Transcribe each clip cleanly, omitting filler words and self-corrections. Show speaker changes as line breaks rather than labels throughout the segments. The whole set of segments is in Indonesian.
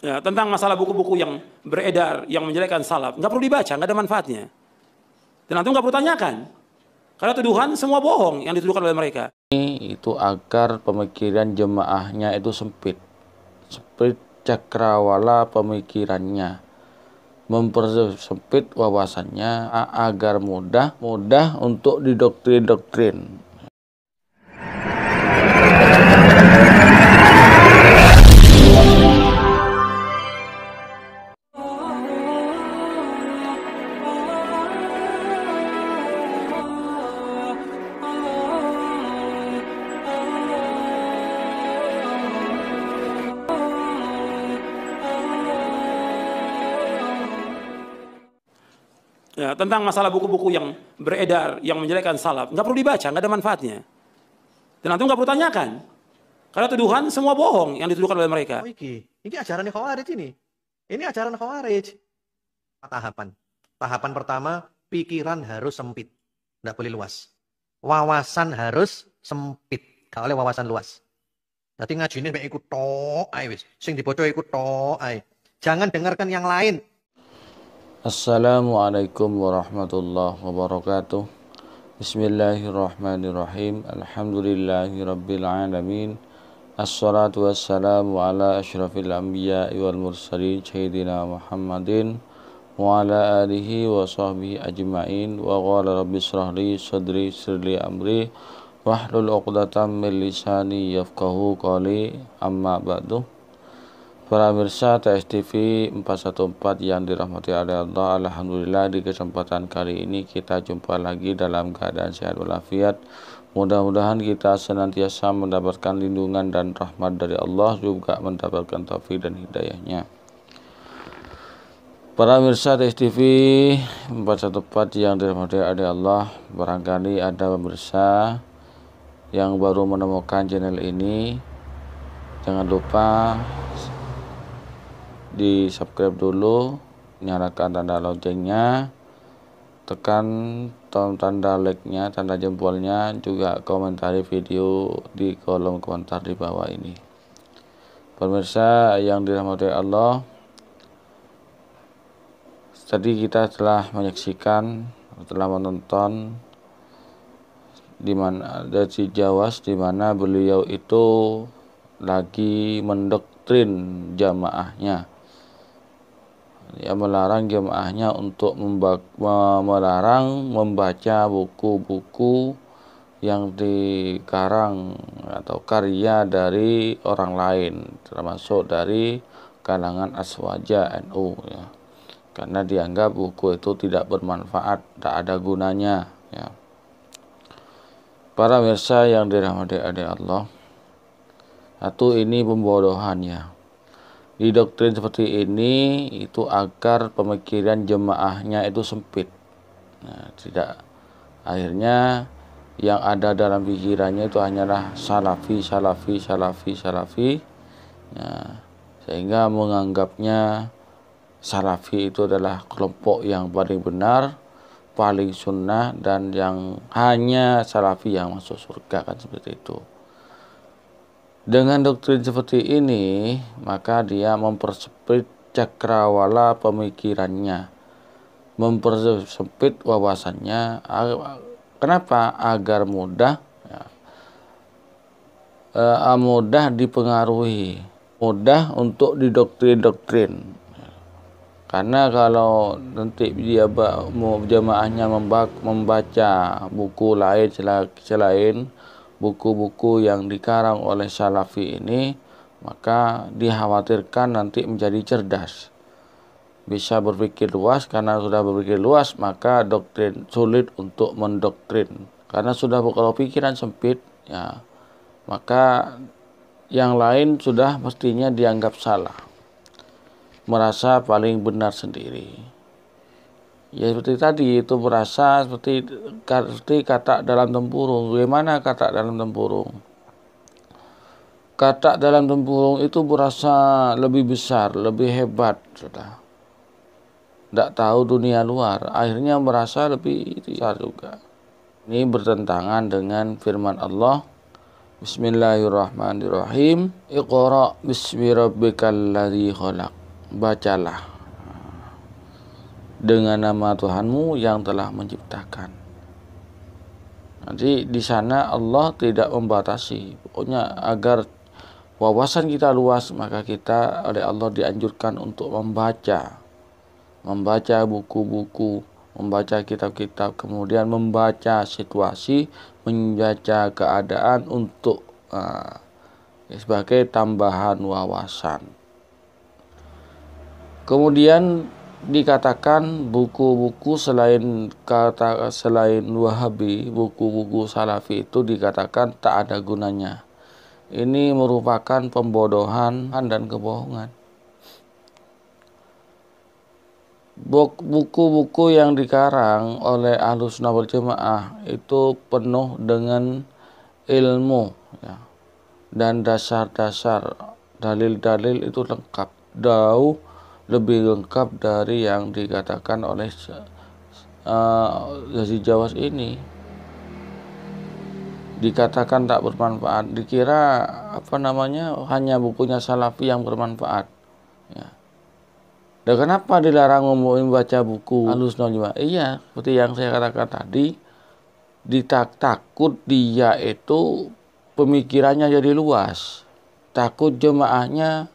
Ya, tentang masalah buku-buku yang beredar, yang menjelekkan salaf, nggak perlu dibaca, nggak ada manfaatnya. Dan antum nggak perlu tanyakan. Karena tuduhan semua bohong yang dituduhkan oleh mereka.
Itu agar pemikiran jemaahnya itu sempit, cakrawala pemikirannya, mempersempit wawasannya agar mudah untuk didoktrin-doktrin.
Ya, tentang masalah buku-buku yang beredar, yang menjelekkan salaf, nggak perlu dibaca, nggak ada manfaatnya. Dan antum nggak perlu tanyakan. Karena tuduhan semua bohong yang dituduhkan oleh mereka.
Oh ini ajaran Khawarij ini. Ini ajaran Khawarij. Tahapan. Tahapan pertama, pikiran harus sempit. Tidak boleh luas. Wawasan harus sempit. Gak oleh wawasan luas. Jadi ngajine mek ikut tok ae wis. Sing dibaca ikut tok ae. Jangan dengarkan yang lain.
Assalamualaikum warahmatullahi wabarakatuh. Bismillahirrahmanirrahim. Alhamdulillahirabbil alamin. Assalatu wassalamu ala asyrafil anbiya'i wal mursalin sayyidina Muhammadin wa ala alihi wa sahbihi ajma'in. Wa qala rabbi shrah li sadri sirli amri wahlul 'uqdatam min lisani yafqahu qawli. Amma ba'du. Para pemirsa TSTV 414 yang dirahmati oleh Allah, alhamdulillah di kesempatan kali ini kita jumpa lagi dalam keadaan sehat walafiat. Mudah-mudahan kita senantiasa mendapatkan lindungan dan rahmat dari Allah, juga mendapatkan taufik dan hidayahnya. Para pemirsa TSTV 414 yang dirahmati oleh Allah, barangkali ada pemirsa yang baru menemukan channel ini, jangan lupa di subscribe dulu, nyalakan tanda loncengnya, tekan tanda like-nya, tanda jempolnya, juga komentari video di kolom komentar di bawah ini. Pemirsa yang dirahmati Allah, tadi kita telah menyaksikan, telah menonton di mana dari Jawas, di mana beliau itu lagi mendoktrin jamaahnya. Ya, melarang jemaahnya untuk melarang membaca buku-buku yang dikarang atau karya dari orang lain, termasuk dari kalangan Aswaja NU, ya. Karena dianggap buku itu tidak bermanfaat, tidak ada gunanya, ya. Para pemirsa yang dirahmati oleh Allah, satu, ini pembodohannya. Di doktrin seperti ini itu agar pemikiran jemaahnya itu sempit. Nah, tidak, akhirnya yang ada dalam pikirannya itu hanyalah salafi. Nah, sehingga menganggapnya salafi itu adalah kelompok yang paling benar, paling sunnah, dan yang hanya salafi yang masuk surga, kan seperti itu. Dengan doktrin seperti ini, maka dia mempersempit cakrawala pemikirannya, mempersempit wawasannya. Kenapa? Agar mudah dipengaruhi, mudah untuk didoktrin-doktrin. Karena kalau nanti dia jamaahnya membaca buku lain selain buku-buku yang dikarang oleh salafi ini, maka dikhawatirkan nanti menjadi cerdas, bisa berpikir luas. Karena sudah berpikir luas, maka doktrin sulit untuk mendoktrin. Karena sudah, kalau pikiran sempit, ya, maka yang lain sudah mestinya dianggap salah, merasa paling benar sendiri. Ya seperti tadi, itu berasa seperti kata dalam tempurung. Bagaimana kata dalam tempurung? Kata dalam tempurung itu berasa lebih besar, lebih hebat, sudah. Tidak tahu dunia luar, akhirnya merasa lebih besar juga. Ini bertentangan dengan firman Allah Bismillahirrahmanirrahim. Iqra bismi rabbikal ladzi khalaq. Bacalah dengan nama Tuhanmu yang telah menciptakan. Nanti di sana Allah tidak membatasi. Pokoknya agar wawasan kita luas, maka kita oleh Allah dianjurkan untuk membaca buku-buku, membaca kitab-kitab, kemudian membaca situasi, membaca keadaan untuk sebagai tambahan wawasan. Kemudian dikatakan buku-buku selain Wahabi, buku-buku Salafi itu dikatakan tak ada gunanya. Ini merupakan pembodohan dan kebohongan. Buku-buku yang dikarang oleh Ahlus Sunnah wal Jamaah itu penuh dengan ilmu, ya, dan dasar-dasar, dalil-dalil itu lengkap, jauh lebih lengkap dari yang dikatakan oleh Yazid Jawas ini. Dikatakan tak bermanfaat, dikira hanya bukunya Salafi yang bermanfaat, ya. Dan kenapa dilarang membaca buku Ahlus Sunnah wal Jamaah? Iya, seperti yang saya katakan tadi, takut dia itu pemikirannya jadi luas, takut jemaahnya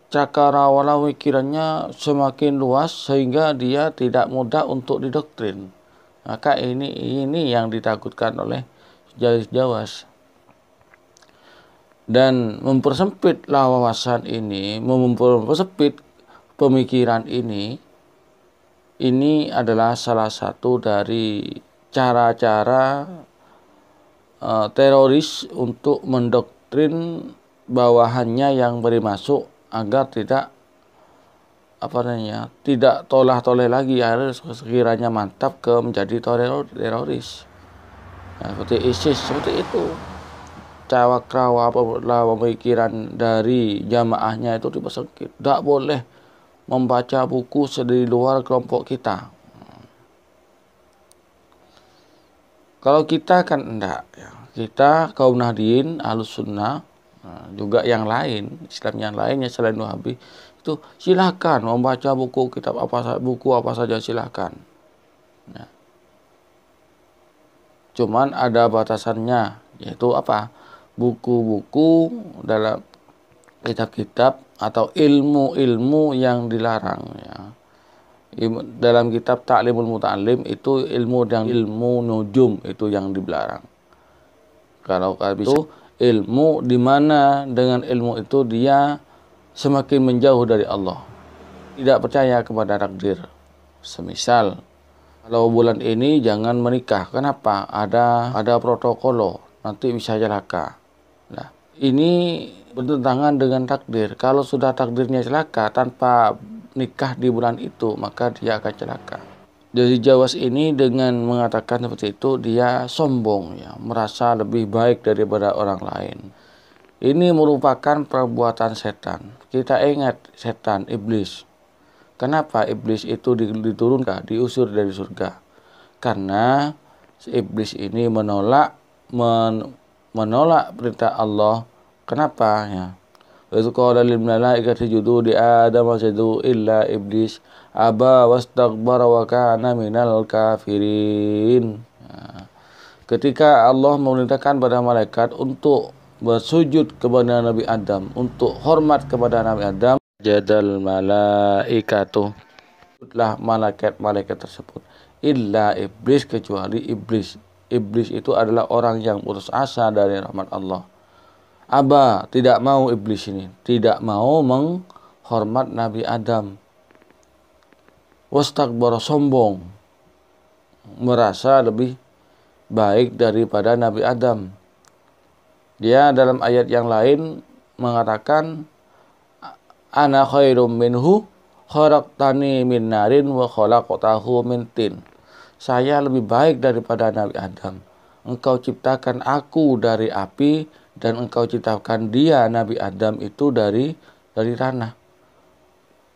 cakrawala pikirannya semakin luas sehingga dia tidak mudah untuk didoktrin. Maka ini yang ditakutkan oleh Yazid Jawas. Dan mempersempitlah wawasan ini, mempersempit pemikiran ini adalah salah satu dari cara-cara teroris untuk mendoktrin bawahannya yang beri masuk agar tidak toleh lagi, harus sekiranya mantap ke menjadi teroris. Nah, seperti ISIS, seperti itu. Cakrawala pemikiran dari jamaahnya itu dipersempit. Tidak boleh membaca buku dari luar kelompok kita. Kalau kita kan enggak, ya. Kita kaum Nahdien, Ahlus Sunnah, juga yang lain, Islam yang lainnya selain Wahabi, itu silakan membaca buku apa saja silakan. Ya. Cuman ada batasannya, yaitu apa? Buku-buku dalam kitab-kitab atau ilmu-ilmu yang dilarang, ya. Dalam kitab Ta'limul Muta'allim itu ilmu nujum itu yang dilarang. Kalau itu ilmu di mana dengan ilmu itu dia semakin menjauh dari Allah, tidak percaya kepada takdir. Semisal kalau bulan ini jangan menikah, kenapa? Ada protokolo, nanti bisa celaka. Nah, ini bertentangan dengan takdir. Kalau sudah takdirnya celaka tanpa nikah di bulan itu, maka dia akan celaka. Jadi Jawas ini dengan mengatakan seperti itu, dia sombong, ya, merasa lebih baik daripada orang lain. Ini merupakan perbuatan setan. Kita ingat setan, iblis. Kenapa iblis itu diturunkan, diusir dari surga? Karena iblis ini menolak perintah Allah. Kenapa? Ya. Wa qala lil malaikati isjudu li Adam wasjadu illa iblis aba wastakbara wa kana minal kafirin. Ya. Ketika Allah memerintahkan pada malaikat untuk bersujud kepada Nabi Adam, untuk hormat kepada Nabi Adam, jadal malaikatu, sujudlah malaikat tersebut, illa iblis, kecuali iblis. Iblis itu adalah orang yang putus asa dari rahmat Allah. Aba, tidak mau iblis ini, tidak mau menghormat Nabi Adam. Wastakbara, sombong, merasa lebih baik daripada Nabi Adam. Dia dalam ayat yang lain mengatakan, ana khairum minhu khalaqtani min narin wa khalaqtahu min tin. Saya lebih baik daripada Nabi Adam. Engkau ciptakan aku dari api dan engkau ciptakan dia, Nabi Adam, itu dari tanah.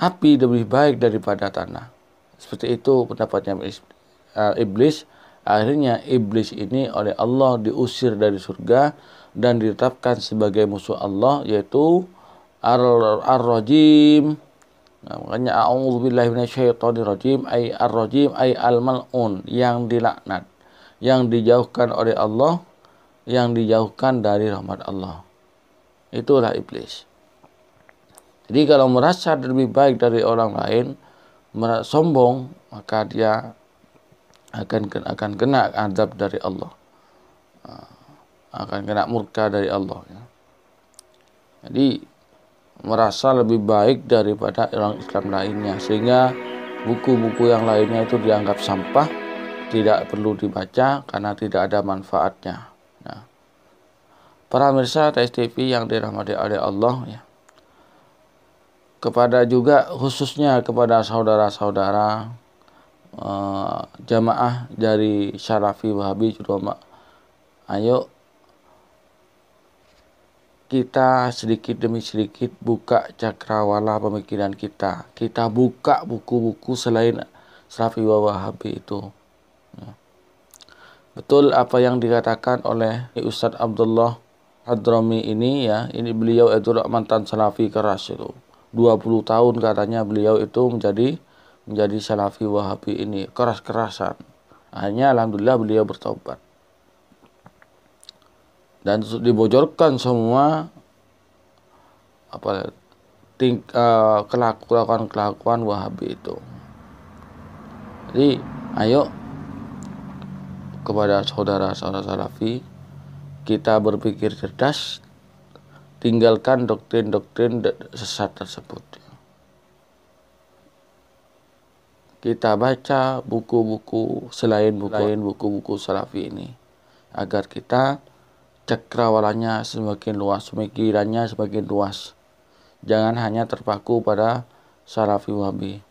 Api lebih baik daripada tanah. Seperti itu pendapatnya iblis. Akhirnya iblis ini oleh Allah diusir dari surga dan ditetapkan sebagai musuh Allah, yaitu ar-rajim. Nah, makanya a'udzubillahi minasyaitonirrajim, ay ar-rajim ay al-mal'un, yang dilaknat, yang dijauhkan oleh Allah, yang dijauhkan dari rahmat Allah. Itulah iblis. Jadi kalau merasa lebih baik dari orang lain, sombong, maka dia akan kena azab dari Allah, akan kena murka dari Allah. Jadi merasa lebih baik daripada orang Islam lainnya, sehingga buku-buku yang lainnya itu dianggap sampah, tidak perlu dibaca karena tidak ada manfaatnya. Nah, para pemirsa TSTV yang dirahmati oleh Allah, ya, kepada juga khususnya kepada saudara-saudara jamaah dari Salafi Wahabi Cudoma, ayo kita sedikit demi sedikit buka cakrawala pemikiran kita. Kita buka buku-buku selain Salafi Wahabi itu. Ya. Betul apa yang dikatakan oleh Ustadz Abdullah Hadrami ini, ya, ini beliau itu mantan Salafi keras itu. 20 tahun katanya beliau itu menjadi Salafi Wahabi ini, keras-kerasan. Akhirnya alhamdulillah beliau bertobat. Dan dibocorkan semua kelakuan Wahabi itu. Jadi ayo kepada saudara-saudara Salafi, kita berpikir cerdas, tinggalkan doktrin-doktrin sesat tersebut. Kita baca buku-buku selain buku-buku Salafi ini, agar kita cakrawalanya semakin luas, pemikirannya semakin luas. Jangan hanya terpaku pada Salafi Wahabi.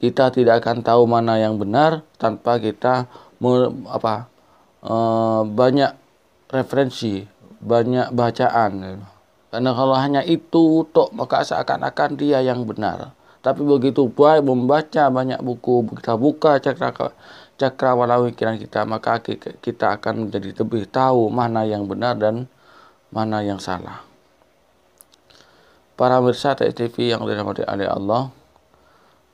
Kita tidak akan tahu mana yang benar tanpa kita banyak referensi, banyak bacaan. Karena kalau hanya itu tok, maka seakan-akan dia yang benar. Tapi begitu baik membaca banyak buku, kita buka cakrawala pikiran kita, maka kita akan menjadi lebih tahu mana yang benar dan mana yang salah. Para pemirsa TSTV yang dirahmati oleh Allah,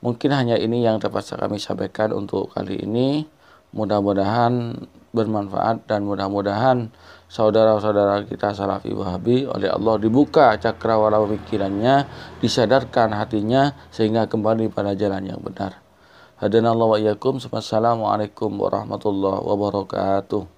mungkin hanya ini yang dapat kami sampaikan untuk kali ini. Mudah-mudahan bermanfaat dan mudah-mudahan saudara-saudara kita Salafi Wahabi oleh Allah dibuka cakrawala pikirannya, disadarkan hatinya sehingga kembali pada jalan yang benar. Hadanallahu wa iyyakum. Wassalamualaikum warahmatullahi wabarakatuh.